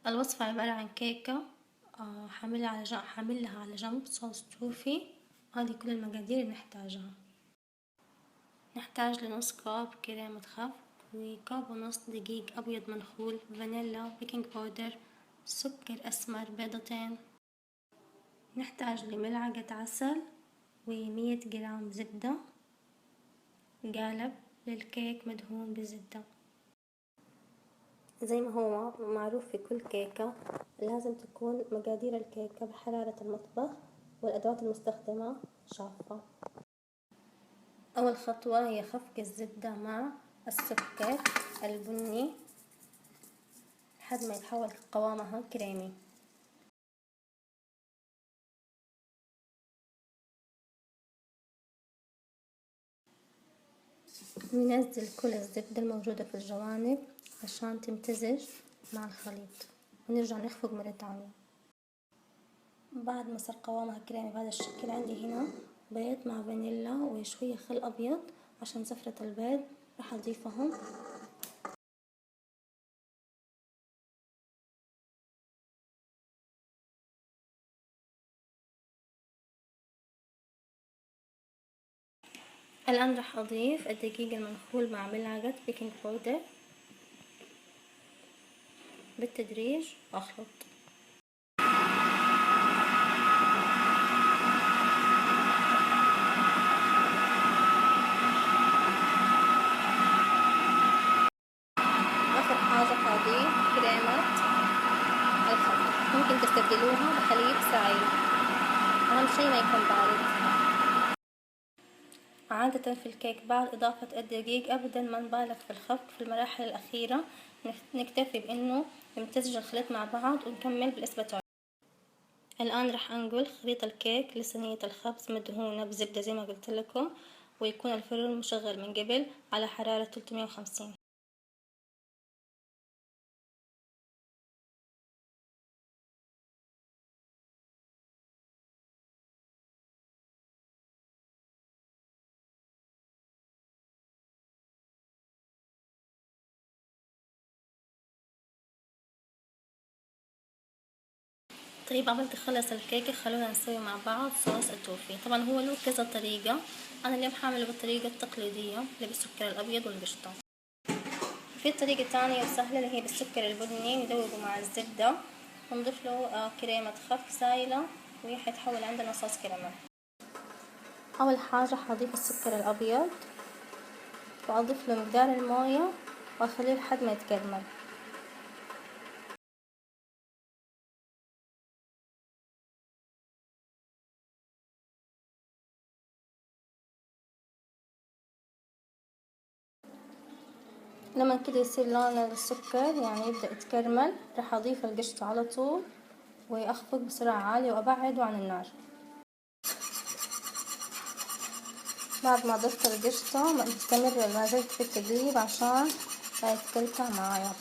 الوصفة عبارة عن كيكة حاملها على جنب صوص توفي. هذه كل المقادير اللي نحتاجها. نحتاج لنص كوب كريمة خفق، وكوب ونص دقيق أبيض منخول، فانيلا، بيكنج باودر، سكر أسمر، بيضتين. نحتاج لملعقة عسل و100 جرام زبدة، قالب للكيك مدهون بالزبدة. زي ما هو معروف في كل كيكة لازم تكون مقادير الكيكة بحرارة المطبخ والأدوات المستخدمة شافة. أول خطوة هي خفق الزبدة مع السكر البني لحد ما يتحول قوامها كريمي. ننزل كل الزبدة الموجودة في الجوانب عشان تمتزج مع الخليط، ونرجع نخفق مرة تانية. بعد ما صار قوامها كريمي بهذا الشكل، عندي هنا بيض مع فانيلا وشوية خل أبيض عشان زفرة البيض، راح أضيفهم. الآن راح أضيف الدقيق المنخول مع ملعقة بيكنج باودر بالتدريج وأخلط. آخر حاجة هضيف كريمة الخفق، ممكن تستبدلوها بحليب سائل، أهم شي ما يكون بارد. عادة في الكيك بعد إضافة الدقيق أبدا ما نبالغ في الخفق في المراحل الأخيرة، نكتفي بأنه نمتزج الخليط مع بعض ونكمل بالإسباتولا. الآن راح أنقل خليط الكيك لصينية الخبز مدهونة بزبدة زي ما قلت لكم، ويكون الفرن مشغل من قبل على حرارة 350. طيب قبل تخلص الكيكة خلونا نسوي مع بعض صوص التوفي. طبعا هو له كذا طريقة، أنا اليوم حامله بالطريقة التقليدية اللي بالسكر الأبيض والقشطة. في طريقة تانية وسهلة اللي هي بالسكر البني، ندوبه مع الزبدة ونضيف له كريمة خفق سايلة وحيتحول عندنا صوص كريمة. أول حاجة حضيف السكر الأبيض وأضيف له مقدار الموية وأخليه لحد ما يتكرمل. لما كده يصير لون السكر يعني يبدأ يتكرمل، راح أضيف القشطة على طول وأخفق بسرعة عالية وأبعده عن النار. بعد ما ضفت القشطة مستمرة ما زلت في التقليب عشان لا يتكلكع معايا.